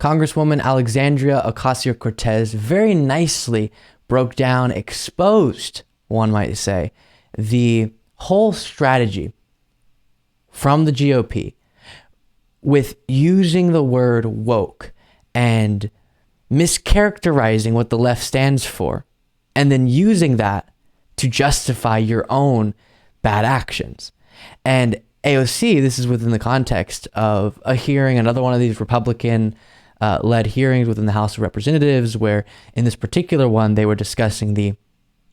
Congresswoman Alexandria Ocasio Cortez very nicely broke down, exposed, one might say, the whole strategy from the GOP with using the word woke and mischaracterizing what the left stands for, and then using that to justify your own bad actions. And AOC, this is within the context of a hearing, another one of these Republican-led hearings within the House of Representatives, where in this particular one, they were discussing the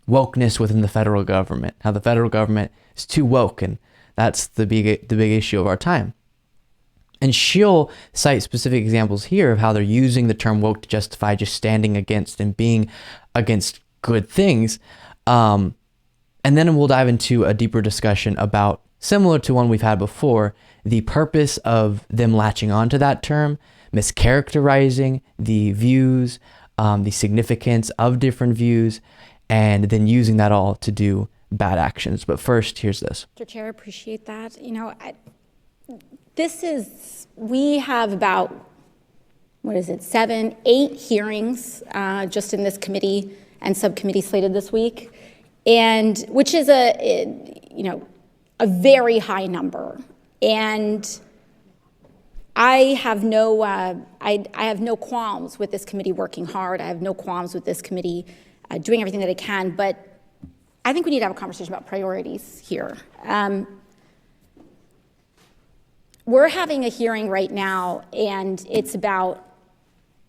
wokeness within the federal government, how the federal government is too woke, and that's the big issue of our time. And she'll cite specific examples here of how they're using the term woke to justify just standing against and being against good things. And then we'll dive into a deeper discussion about, similar to one we've had before, the purpose of them latching onto that term, mischaracterizing the views, the significance of different views, and then using that all to do bad actions. But first, here's this. Mr. Chair, appreciate that. We have about, 7, 8 hearings just in this committee and subcommittee slated this week, and which is a very high number. And I have no qualms with this committee working hard. I have no qualms with this committee doing everything that it can, but I think we need to have a conversation about priorities here. We're having a hearing right now, and it's about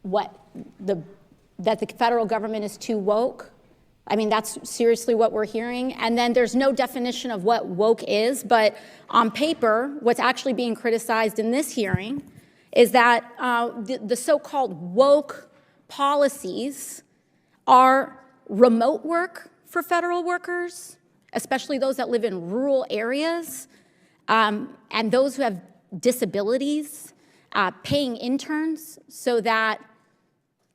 that the federal government is too woke. I mean, that's seriously what we're hearing. And then there's no definition of what woke is, but on paper, what's actually being criticized in this hearing is that the so-called woke policies are remote work for federal workers, especially those that live in rural areas, and those who have disabilities, paying interns so that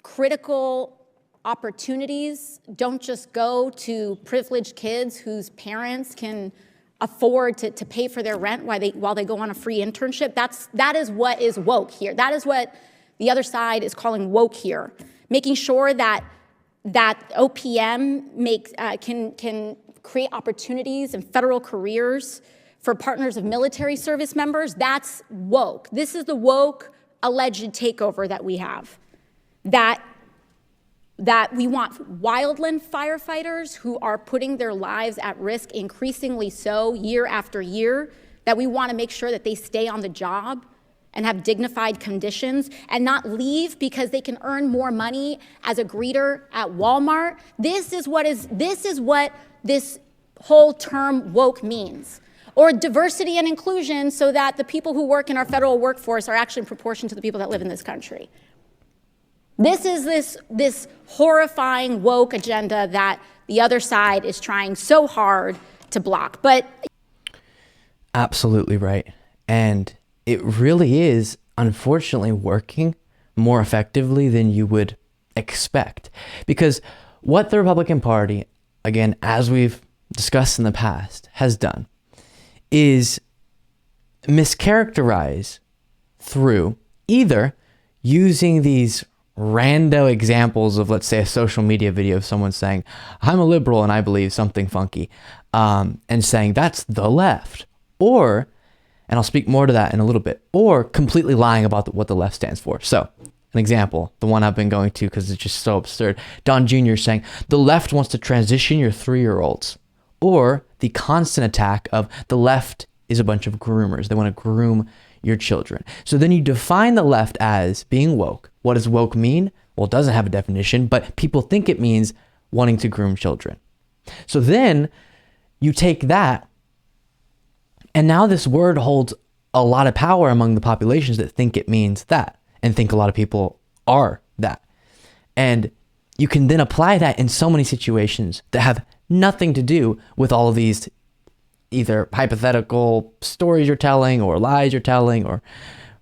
critical opportunities don't just go to privileged kids whose parents can afford to pay for their rent while they go on a free internship. That is what is woke here. That is what the other side is calling woke here. Making sure that OPM can create opportunities and federal careers for partners of military service members. That's woke. This is the woke alleged takeover that we have. That we want wildland firefighters who are putting their lives at risk, increasingly so year after year, that we want to make sure that they stay on the job and have dignified conditions and not leave because they can earn more money as a greeter at Walmart. This is what this whole term woke means. Or diversity and inclusion, so that the people who work in our federal workforce are actually in proportion to the people that live in this country. This is this horrifying woke agenda that the other side is trying so hard to block. But absolutely right. And it really is, unfortunately, working more effectively than you would expect. Because what the Republican Party, again, as we've discussed in the past, has done is mischaracterize through either using these rando examples of, let's say, a social media video of someone saying, I'm a liberal and I believe something funky, and saying that's the left, or, and I'll speak more to that in a little bit, or completely lying about what the left stands for. So an example, the one I've been going to because it's just so absurd, Don Jr. saying the left wants to transition your 3-year-olds, or the constant attack of the left is a bunch of groomers. They want to groom your children. So then you define the left as being woke. What does woke mean? Well, it doesn't have a definition, but people think it means wanting to groom children. So then you take that, and now this word holds a lot of power among the populations that think it means that, and think a lot of people are that. And you can then apply that in so many situations that have nothing to do with all of these either hypothetical stories you're telling or lies you're telling or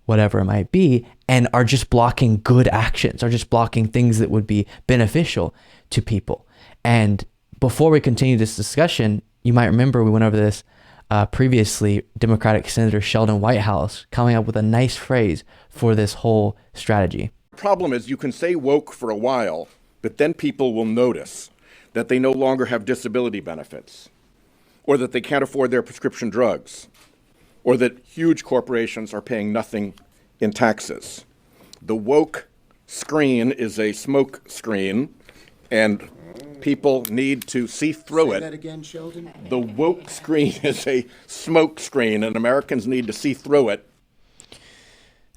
whatever it might be, and are just blocking good actions, are just blocking things that would be beneficial to people. And before we continue this discussion, you might remember we went over this previously, Democratic Senator Sheldon Whitehouse coming up with a nice phrase for this whole strategy. Problem is, you can say woke for a while, but then people will notice that they no longer have disability benefits, or that they can't afford their prescription drugs, or that huge corporations are paying nothing in taxes. The woke screen is a smoke screen, and people need to see through it. Say that again, Sheldon? The woke screen is a smoke screen, and Americans need to see through it.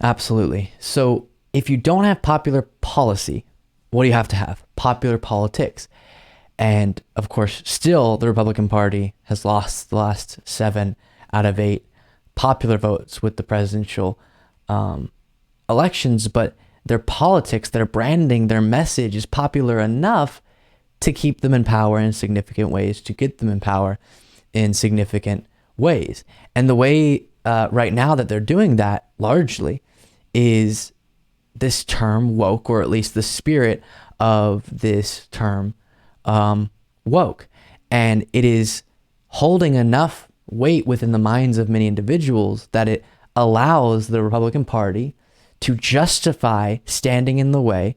Absolutely. So if you don't have popular policy, what do you have to have? Popular politics. And of course, still the Republican Party has lost the last 7 out of 8 popular votes with the presidential elections, but their politics, their branding, their message is popular enough to keep them in power in significant ways, to get them in power in significant ways. And the way right now that they're doing that largely is this term woke, or at least the spirit of this term woke. And it is holding enough weight within the minds of many individuals that it allows the Republican Party to justify standing in the way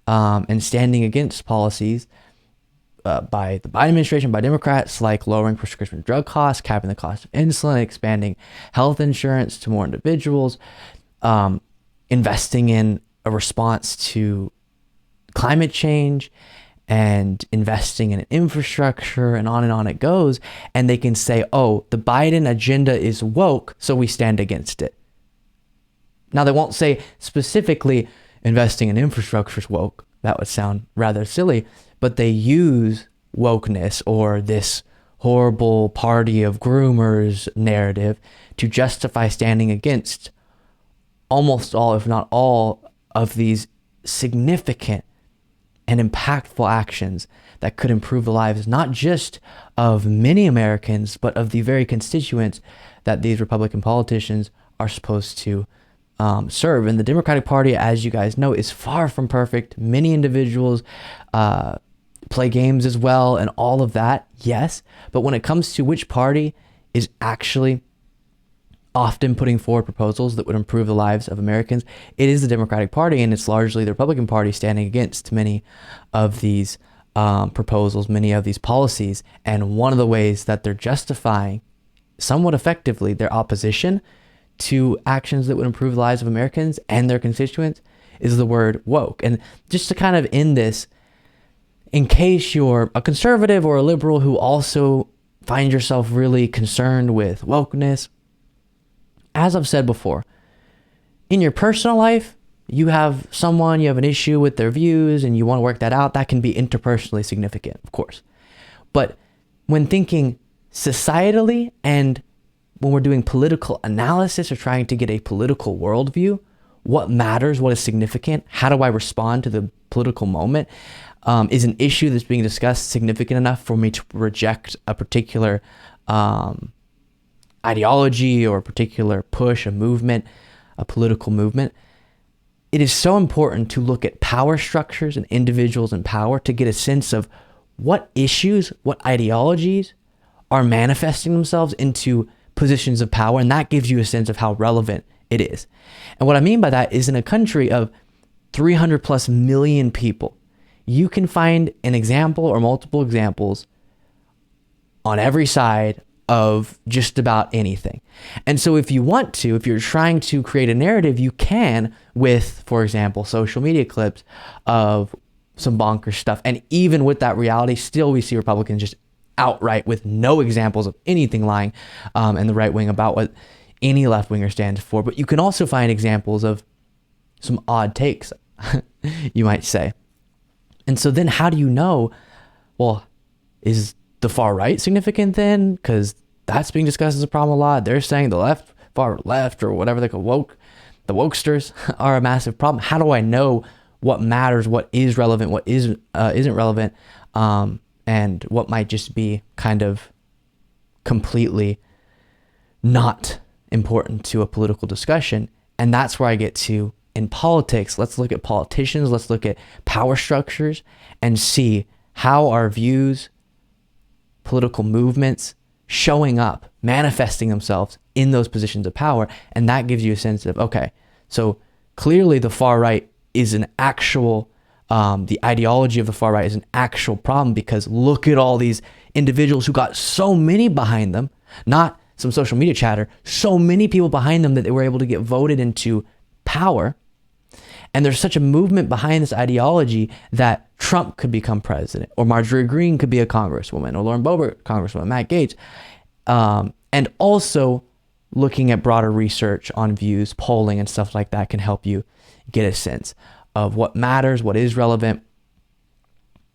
and standing against policies by the Biden administration, by Democrats, like lowering prescription drug costs, capping the cost of insulin, expanding health insurance to more individuals, investing in a response to climate change, and investing in infrastructure, and on it goes. And they can say, oh, the Biden agenda is woke, so we stand against it. Now, they won't say specifically investing in infrastructure is woke. That would sound rather silly, but they use wokeness, or this horrible party of groomers narrative, to justify standing against almost all, if not all, of these significant and impactful actions that could improve the lives not just of many Americans, but of the very constituents that these Republican politicians are supposed to serve. And the Democratic Party, as you guys know, is far from perfect. Many individuals play games as well, and all of that, yes. But when it comes to which party is actually often putting forward proposals that would improve the lives of Americans, it is the Democratic Party, and it's largely the Republican Party standing against many of these proposals, many of these policies. And one of the ways that they're justifying somewhat effectively their opposition to actions that would improve the lives of Americans and their constituents is the word woke. And just to kind of end this, in case you're a conservative or a liberal who also find yourself really concerned with wokeness, as I've said before, in your personal life, you have an issue with their views and you want to work that out. That can be interpersonally significant, of course. But when thinking societally, and when we're doing political analysis or trying to get a political worldview, what matters, what is significant, how do I respond to the political moment, is an issue that's being discussed significant enough for me to reject a particular ideology or a particular push, a movement, a political movement? It is so important to look at power structures and individuals in power to get a sense of what issues, what ideologies are manifesting themselves into positions of power, and that gives you a sense of how relevant it is. And what I mean by that is, in a country of 300 plus million people, you can find an example or multiple examples on every side of just about anything. And so if you're trying to create a narrative, you can with, for example, social media clips of some bonkers stuff. And even with that reality, still we see Republicans just outright with no examples of anything lying in the right wing about what any left winger stands for. But you can also find examples of some odd takes, you might say. And so then how do you know, well, is the far right significant then? Because that's being discussed as a problem a lot. They're saying the left, far left, or whatever they call woke, the wokesters are a massive problem. How do I know what matters, what is relevant, what isn't relevant, and what might just be kind of completely not important to a political discussion? And that's where I get to, in politics, let's look at politicians, let's look at power structures and see how our views, political movements showing up, manifesting themselves in those positions of power. And that gives you a sense of, okay, so clearly the far right is an actual, the ideology of the far right is an actual problem, because look at all these individuals who got so many behind them, not some social media chatter, so many people behind them that they were able to get voted into power. And there's such a movement behind this ideology that Trump could become president, or Marjorie Greene could be a congresswoman, or Lauren Boebert, congresswoman, Matt Gaetz. And also looking at broader research on views, polling and stuff like that can help you get a sense of what matters, what is relevant,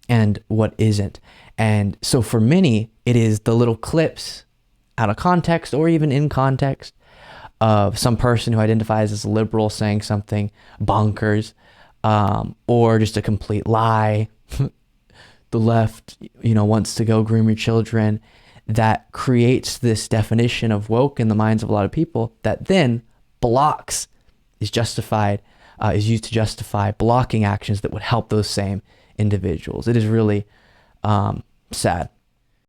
and what isn't. And so for many, it is the little clips out of context or even in context of some person who identifies as a liberal saying something bonkers, or just a complete lie. The left, wants to go groom your children. That creates this definition of woke in the minds of a lot of people that then is used to justify blocking actions that would help those same individuals. It is really sad.